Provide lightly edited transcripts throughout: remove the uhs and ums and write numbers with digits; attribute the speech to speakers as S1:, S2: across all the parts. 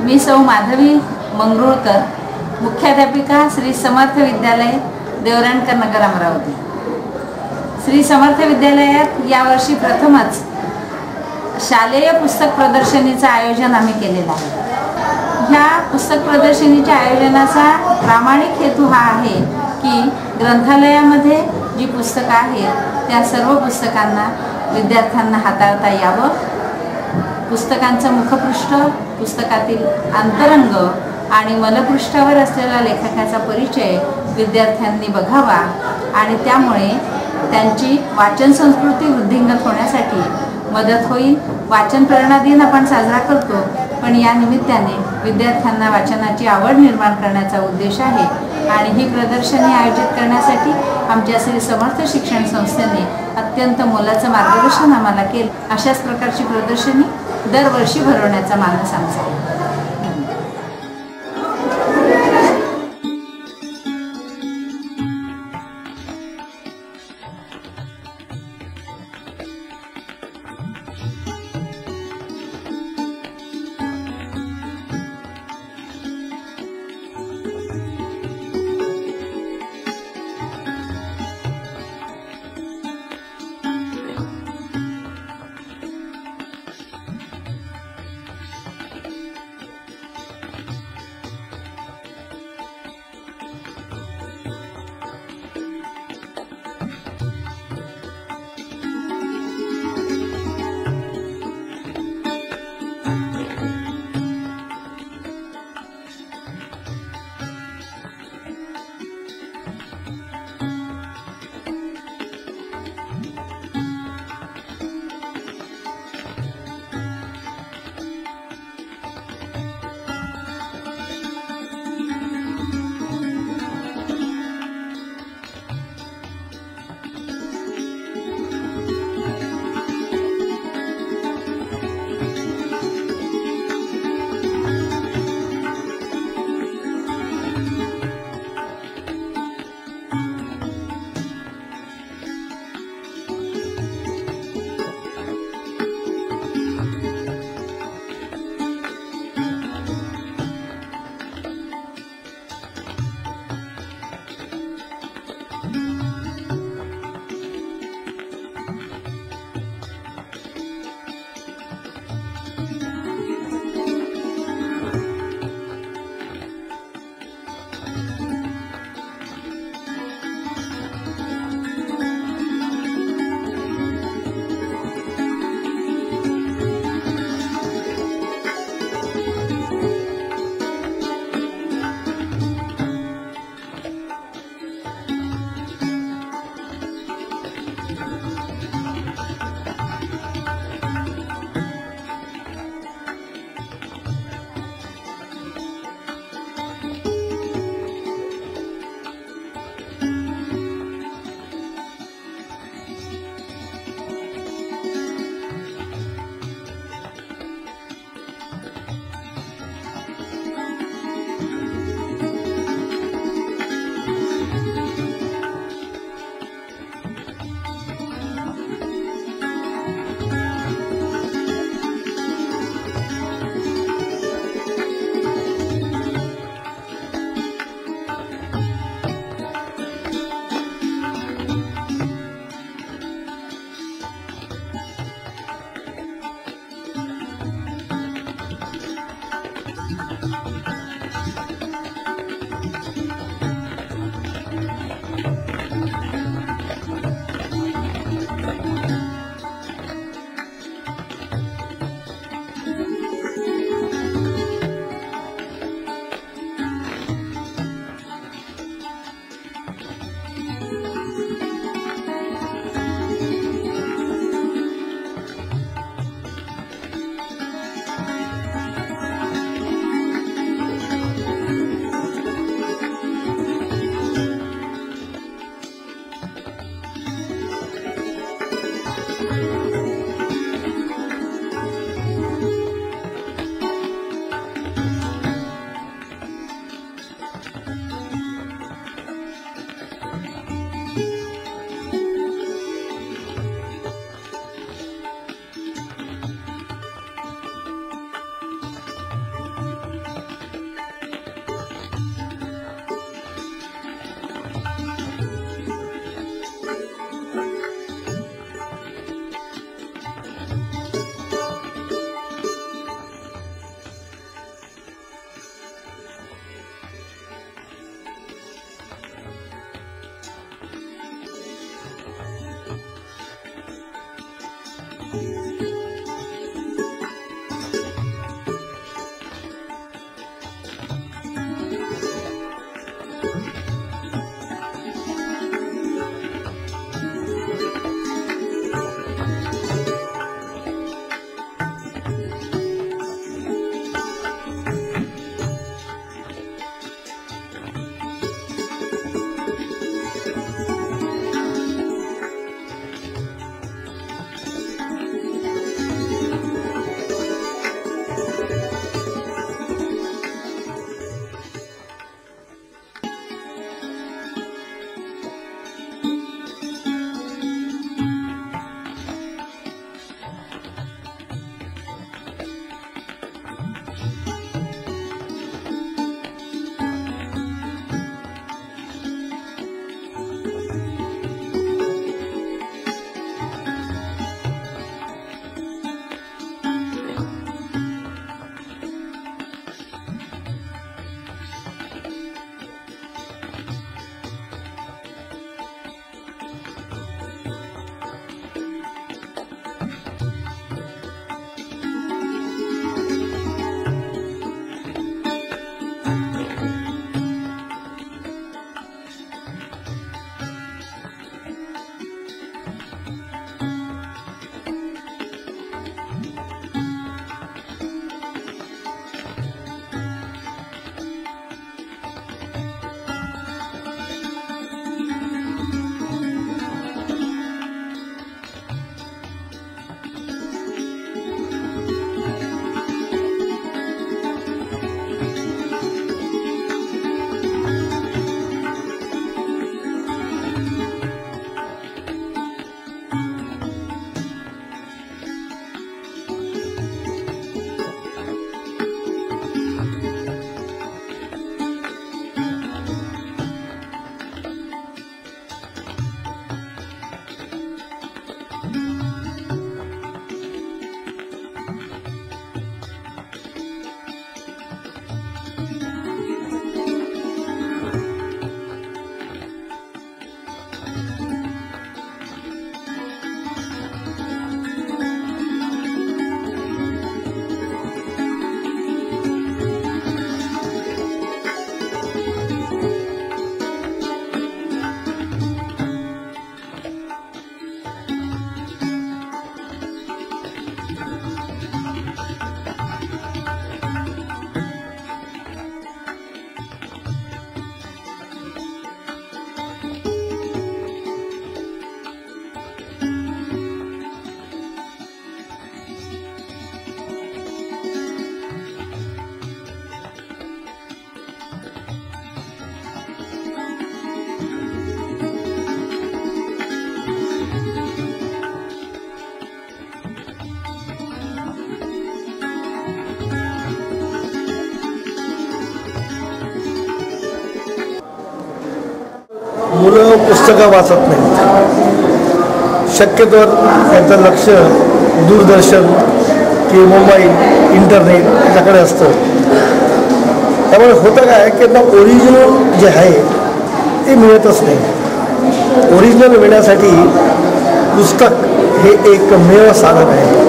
S1: मी सौ माधवी मंगरुळकर, मुख्याध्यापिका श्री समर्थ विद्यालय देवरणकर नगर अमरावती। श्री समर्थ विद्यालयात यावर्षी प्रथमच शालेय पुस्तक प्रदर्शनीचं आयोजन आम्ही केलेलं आहे। ह्या पुस्तक प्रदर्शनीच्या आयोजनाचा प्रामाणिक हेतू हा आहे की ग्रंथालयामध्ये जी पुस्तकं आहेत त्या सर्व पुस्तकांना विद्यार्थ्यांना हाताळता यावं, पुस्तकांचं मुखपृष्ठ, पुस्तकातील अंतरंग आणि मलपृष्ठावर असलेला लेखकाचा परिचय विद्यार्थ्यांनी बघावा आणि त्यामुळे त्यांची वाचन संस्कृती वृद्धिंगत होण्यासाठी मदत होईल। वाचन प्रेरणा दिन आपण साजरा करतो, पण या निमित्ताने विद्यार्थ्यांना वाचनाची आवड निर्माण करण्याचा उद्देश आहे आणि ही प्रदर्शनी आयोजित करण्यासाठी आमच्या श्री समर्थ शिक्षण संस्थेने अत्यंत मोलाचं मार्गदर्शन आम्हाला केले। अशाच प्रकारची प्रदर्शनी दरवर्षी भरवण्याचा मानस आमचा आहे।
S2: मुलं पुस्तकं वाचत नाहीत. शक्यतोवर त्यांचं लक्ष दूरदर्शन किंवा मोबाईल इंटरनेट याच्याकडे असतं. त्यामुळे होतं काय की आता ओरिजिनल जे आहे ते मिळतच नाही. ओरिजिनल मिळण्यासाठी पुस्तक हे एकमेव साधन आहे.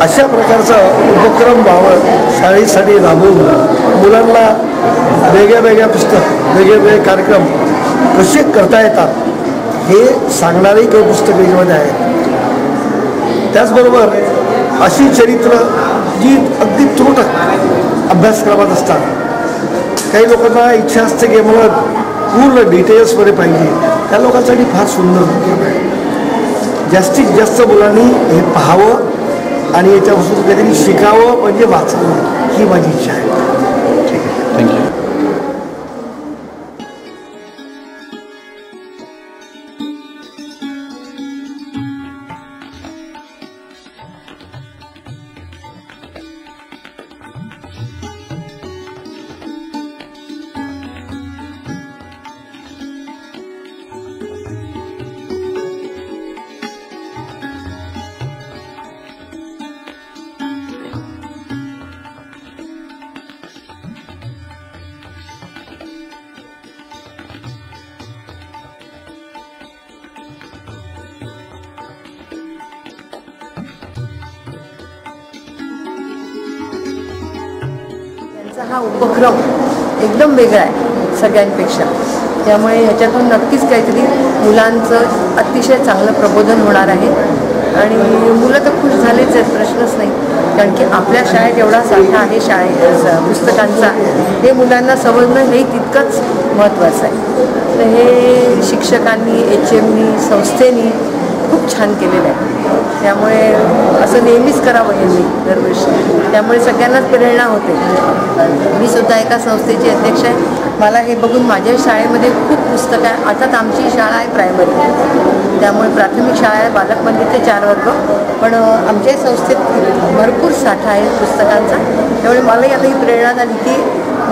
S2: अशा प्रकारचा उपक्रम व्हावं शाळेसाठी राबवून मुलांना वेगळ्या वेगळ्या पुस्तक वेगवेगळे कार्यक्रम कसे करता येतात हे सांगणारी काही पुस्तकं याच्यामध्ये आहेत. त्याचबरोबर अशी चरित्र जी अगदी त्रुटक अभ्यासक्रमात असतात. काही लोकांना इच्छा असते की मला पूर्ण डिटेल्समध्ये पाहिजे. त्या लोकांसाठी फार सुंदर उपक्रम आहे. जास्तीत जास्त मुलांनी हे पाहावं आणि याच्यापासून काहीतरी शिकावं म्हणजे वाचावं ही माझी इच्छा आहे. ठीक आहे, थँक्यू.
S3: शाळेचा हा उपक्रम एकदम वेगळा आहे सगळ्यांपेक्षा, त्यामुळे ह्याच्यातून नक्कीच काहीतरी मुलांचं अतिशय चांगलं प्रबोधन होणार आहे आणि मुलं तर खुश झालेच आहेत, प्रश्नच नाही. कारण की आपल्या शाळेत एवढा साठा आहे पुस्तकांचा, हे मुलांना समजणं हे तितकंच महत्त्वाचं आहे. तर हे शिक्षकांनी, HMनी, संस्थेनी खूप छान केलेलं आहे. त्यामुळे असं नेहमीच करावं यांनी दरवर्षी, त्यामुळे सगळ्यांनाच प्रेरणा होते. मी सुद्धा एका संस्थेची अध्यक्ष आहे. मला हे बघून माझ्या शाळेमध्ये खूप पुस्तकं आहे. अर्थात आमची शाळा आहे प्रायमरी, त्यामुळे प्राथमिक शाळा आहे, बालक मंदिर ते 4 वर्ग, पण आमच्या संस्थेत भरपूर साठा आहे पुस्तकांचा. त्यामुळे मलाही आता ही प्रेरणा झाली की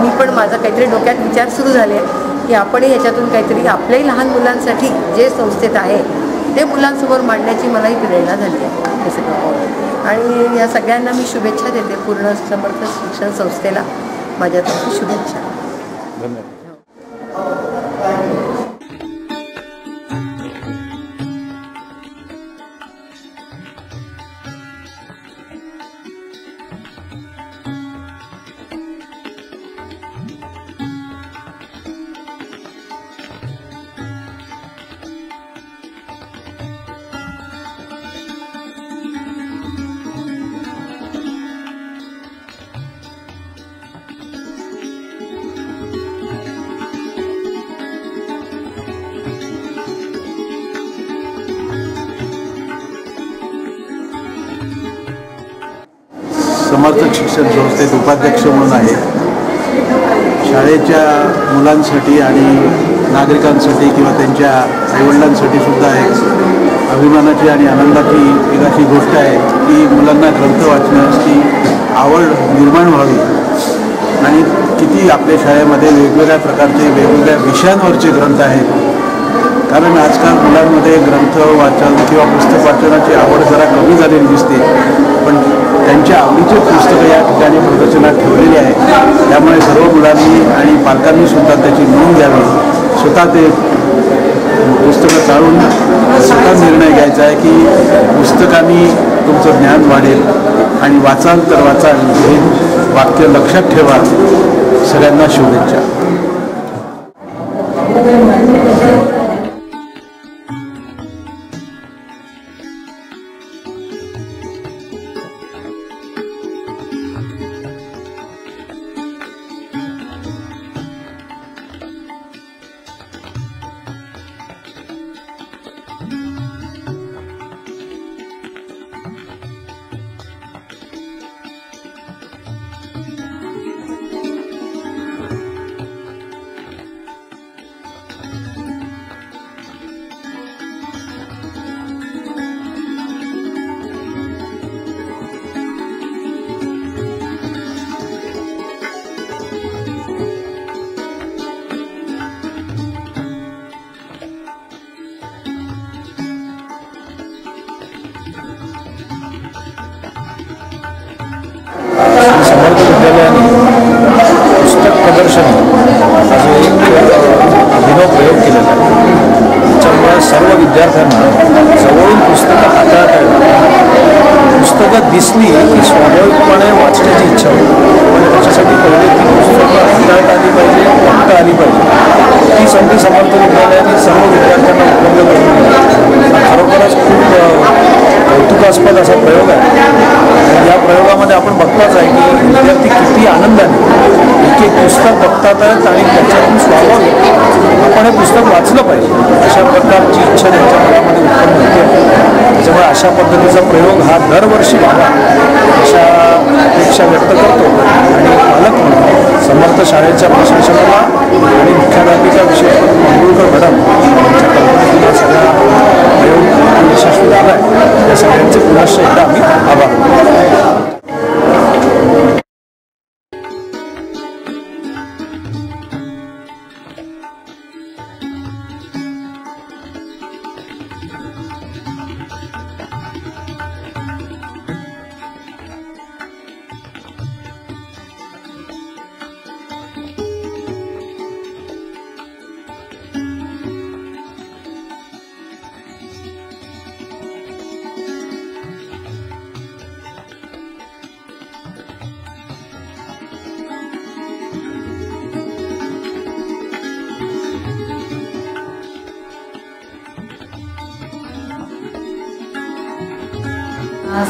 S3: मी पण माझा काहीतरी डोक्यात विचार सुरू झाले की आपणही ह्याच्यातून काहीतरी आपल्याही लहान मुलांसाठी जे संस्थेत आहे ते मुलांसमोर मांडण्याची मलाही प्रेरणा झाली आहे हे सगळं. आणि या सगळ्यांना मी शुभेच्छा देते. पूर्ण समर्थ शिक्षण संस्थेला माझ्यातर्फे शुभेच्छा.
S2: धन्यवाद.
S4: समर्थ शिक्षण संस्थेत उपाध्यक्ष म्हणून आहे. शाळेच्या मुलांसाठी आणि नागरिकांसाठी किंवा त्यांच्या आईवडिलांसाठी सुद्धा एक अभिमानाची आणि आनंदाची एक अशी गोष्ट आहे की मुलांना ग्रंथ वाचण्याची आवड निर्माण व्हावी. आणि किती आपल्या शाळेमध्ये वेगवेगळ्या प्रकारचे वेगवेगळ्या विषयांवरचे ग्रंथ आहेत. कारण आजकाल मुलांमध्ये ग्रंथ वाचन किंवा पुस्तक वाचनाची आवड जरा कमी झालेली दिसते, पण त्यांच्या आवडीचे पुस्तकं या ठिकाणी प्रदर्शनात ठेवलेली आहे. त्यामुळे सर्व मुलांनी आणि पालकांनी सुद्धा त्याची नोंद घ्यावी. स्वतः ते पुस्तकं चाळून स्वतः निर्णय घ्यायचा आहे की पुस्तकांनी तुमचं ज्ञान वाढेल आणि वाचाल तर वाचाल हे वाक्य लक्षात ठेवा. सगळ्यांना शुभेच्छा.
S2: समर्थ विद्यालयाने पुस्तक प्रदर्शन हा जो एक अभिनव प्रयोग केलेला आहे. त्याच्यामुळे सर्व विद्यार्थ्यांना जवळून पुस्तकं हाताळता येतात. पुस्तकं दिसली की स्वाभाविकपणे वाचण्याची इच्छा होती, पण त्याच्यासाठी पहिले ती पुस्तकं हाताळता आली पाहिजे, वाचता आली पाहिजे. ती संधी समर्थ विद्यालयाने सर्व विद्यार्थ्यांना उपलब्ध करून दिली. खरोखरच खूप कौतुकास्पद असा प्रयोग आहे. या प्रयोगामध्ये आपण बघताच आहे की विद्यार्थी किती आनंदाने एक एक पुस्तक बघतात आहेत आणि त्याच्यातून स्वाभाविक आपण हे पुस्तक वाचलं पाहिजे अशा प्रकारची इच्छा त्यांच्या मनामध्ये उत्पन्न होते. त्याच्यामुळे अशा पद्धतीचा प्रयोग हा दरवर्षी व्हावा अशा अपेक्षा व्यक्त करतो. आणि पालक म्हणून समर्थ शाळेच्या प्रशासनाला आणि मुख्याध्यापिका विशेष मंगरुळकर मॅडम यांच्या कल्पनेतून हा सगळा प्रयोग यशस्वी झाला आहे. या सगळ्यांचे पुनश्च एकदा आम्ही आभार मानतो.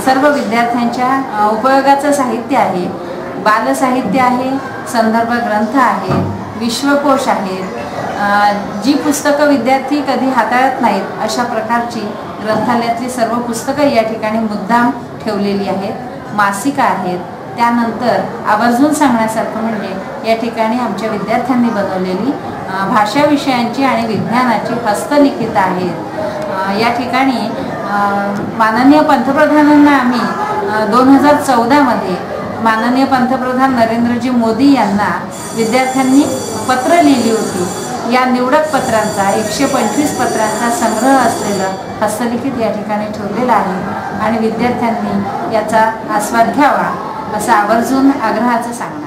S1: सर्व विद्यार्थ्यांच्या उपयोगाचं साहित्य आहे. बालसाहित्य आहे, संदर्भ ग्रंथ आहे, विश्वकोश आहेत. जी पुस्तकं विद्यार्थी कधी हाताळत नाहीत अशा प्रकारची ग्रंथालयातली सर्व पुस्तकं या ठिकाणी मुद्दाम ठेवलेली आहेत. मासिकं आहेत. त्यानंतर आवर्जून सांगण्यासारखं म्हणजे या ठिकाणी आमच्या विद्यार्थ्यांनी बनवलेली भाषा विषयांची आणि विज्ञानाची हस्तलिखित आहेत. या ठिकाणी माननीय पंतप्रधानांना आम्ही 2014मध्ये माननीय पंतप्रधान नरेंद्रजी मोदी यांना विद्यार्थ्यांनी पत्र लिहिली होती. या निवडक पत्रांचा 125 पत्रांचा संग्रह असलेलं हस्तलिखित या ठिकाणी ठेवलेलं आहे आणि विद्यार्थ्यांनी याचा आस्वाद घ्यावा असं आवर्जून आग्रहाचं सांगणं.